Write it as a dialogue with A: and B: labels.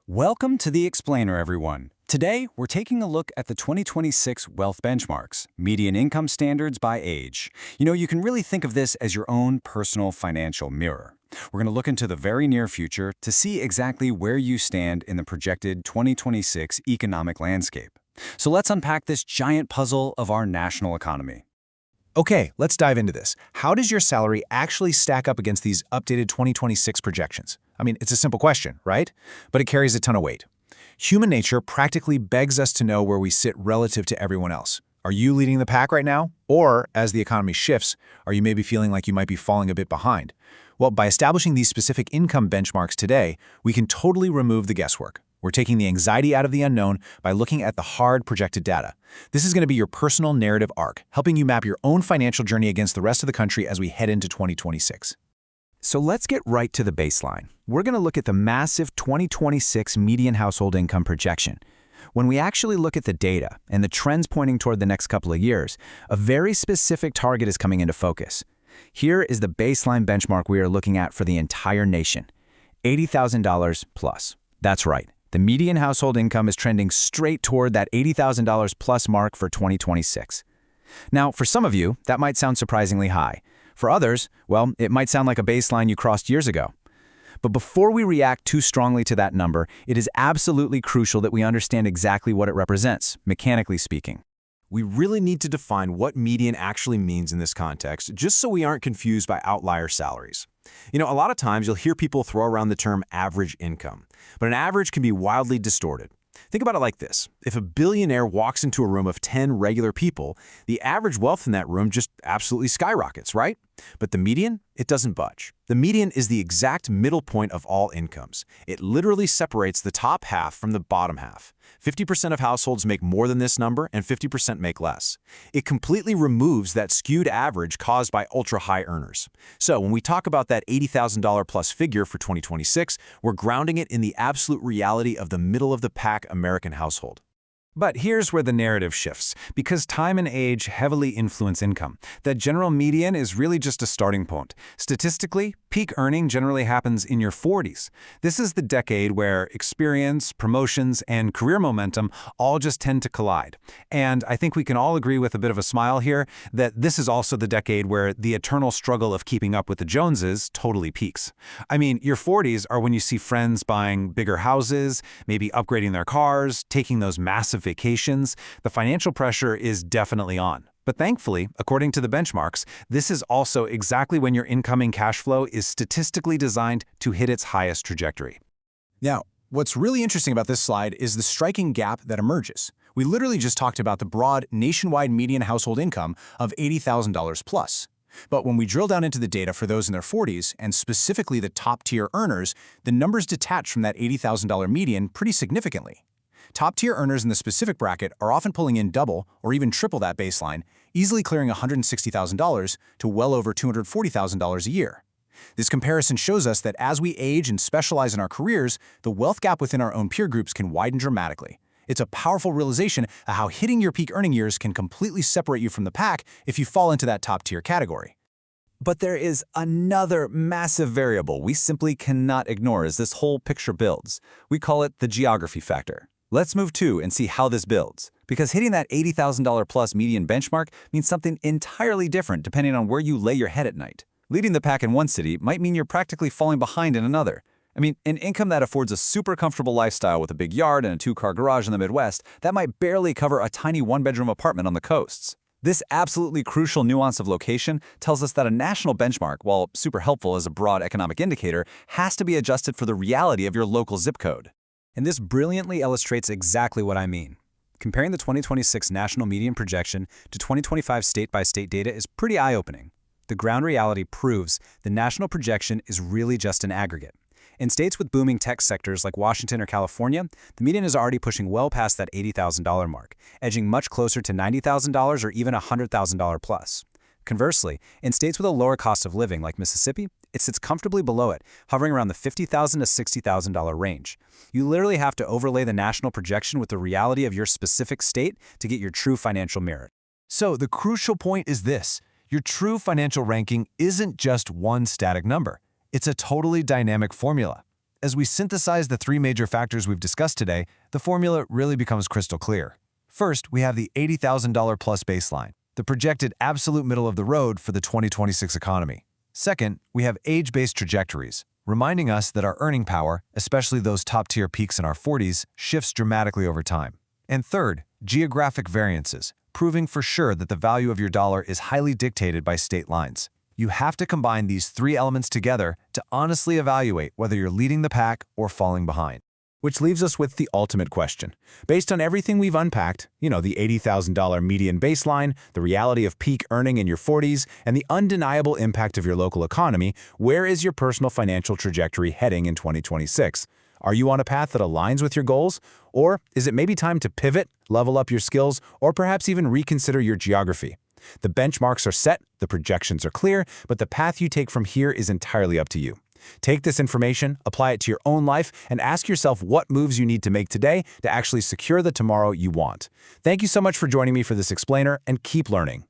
A: Welcome to The Explainer, everyone. Today, we're taking a look at the 2026 Wealth Benchmarks, median income standards by age. You can really think of this as your own personal financial mirror. We're going to look into the very near future to see exactly where you stand in the projected 2026 economic landscape. So let's unpack this giant puzzle of our national economy.
B: Okay, let's dive into this. How does your salary actually stack up against these updated 2026 projections? I mean, it's a simple question, right? But it carries a ton of weight. Human nature practically begs us to know where we sit relative to everyone else. Are you leading the pack right now? Or, as the economy shifts, are you maybe feeling like you might be falling a bit behind? Well, by establishing these specific income benchmarks today, we can totally remove the guesswork. We're taking the anxiety out of the unknown by looking at the hard projected data. This is going to be your personal narrative arc, helping you map your own financial journey against the rest of the country as we head into 2026.
A: So let's get right to the baseline. We're going to look at the massive 2026 median household income projection. When we actually look at the data and the trends pointing toward the next couple of years, a very specific target is coming into focus. Here is the baseline benchmark we are looking at for the entire nation: $80,000 plus. That's right. The median household income is trending straight toward that $80,000 plus mark for 2026. Now, for some of you, that might sound surprisingly high. For others, well, it might sound like a baseline you crossed years ago. But before we react too strongly to that number, it is absolutely crucial that we understand exactly what it represents, mechanically speaking.
C: We really need to define what median actually means in this context, just so we aren't confused by outlier salaries. A lot of times you'll hear people throw around the term average income, but an average can be wildly distorted. Think about it like this. If a billionaire walks into a room of 10 regular people, the average wealth in that room just absolutely skyrockets, right? But the median, it doesn't budge. The median is the exact middle point of all incomes. It literally separates the top half from the bottom half. 50% of households make more than this number and 50% make less. It completely removes that skewed average caused by ultra-high earners. So when we talk about that $80,000 plus figure for 2026, we're grounding it in the absolute reality of the middle-of-the-pack American household.
D: But here's where the narrative shifts, because time and age heavily influence income. That general median is really just a starting point. Statistically, peak earning generally happens in your 40s. This is the decade where experience, promotions, and career momentum all just tend to collide. And I think we can all agree with a bit of a smile here that this is also the decade where the eternal struggle of keeping up with the Joneses totally peaks. I mean, your 40s are when you see friends buying bigger houses, maybe upgrading their cars, taking those massive vacations. The financial pressure is definitely on. But thankfully, according to the benchmarks, this is also exactly when your incoming cash flow is statistically designed to hit its highest trajectory.
B: Now, what's really interesting about this slide is the striking gap that emerges. We literally just talked about the broad nationwide median household income of $80,000 plus. But when we drill down into the data for those in their 40s, and specifically the top-tier earners, the numbers detach from that $80,000 median pretty significantly. Top-tier earners in the specific bracket are often pulling in double or even triple that baseline, easily clearing $160,000 to well over $240,000 a year. This comparison shows us that as we age and specialize in our careers, the wealth gap within our own peer groups can widen dramatically. It's a powerful realization of how hitting your peak earning years can completely separate you from the pack if you fall into that top-tier category.
A: But there is another massive variable we simply cannot ignore as this whole picture builds. We call it the geography factor. Let's move to and see how this builds, because hitting that $80,000 plus median benchmark means something entirely different depending on where you lay your head at night. Leading the pack in one city might mean you're practically falling behind in another. I mean, an income that affords a super comfortable lifestyle with a big yard and a two-car garage in the Midwest, that might barely cover a tiny one-bedroom apartment on the coasts. This absolutely crucial nuance of location tells us that a national benchmark, while super helpful as a broad economic indicator, has to be adjusted for the reality of your local zip code. And this brilliantly illustrates exactly what I mean. Comparing the 2026 national median projection to 2025 state-by-state data is pretty eye-opening. The ground reality proves the national projection is really just an aggregate. In states with booming tech sectors like Washington or California, the median is already pushing well past that $80,000 mark, edging much closer to $90,000 or even $100,000 plus. Conversely, in states with a lower cost of living like Mississippi, it sits comfortably below it, hovering around the $50,000 to $60,000 range. You literally have to overlay the national projection with the reality of your specific state to get your true financial merit.
C: So the crucial point is this: your true financial ranking isn't just one static number. It's a totally dynamic formula.
B: As we synthesize the three major factors we've discussed today, the formula really becomes crystal clear. First, we have the $80,000 plus baseline, the projected absolute middle of the road for the 2026 economy. Second, we have age-based trajectories, reminding us that our earning power, especially those top-tier peaks in our 40s, shifts dramatically over time. And third, geographic variances, proving for sure that the value of your dollar is highly dictated by state lines. You have to combine these three elements together to honestly evaluate whether you're leading the pack or falling behind.
C: Which leaves us with the ultimate question. Based on everything we've unpacked, the $80,000 median baseline, the reality of peak earning in your 40s, and the undeniable impact of your local economy, where is your personal financial trajectory heading in 2026? Are you on a path that aligns with your goals? Or is it maybe time to pivot, level up your skills, or perhaps even reconsider your geography? The benchmarks are set, the projections are clear, but the path you take from here is entirely up to you. Take this information, apply it to your own life, and ask yourself what moves you need to make today to actually secure the tomorrow you want. Thank you so much for joining me for this explainer, and keep learning.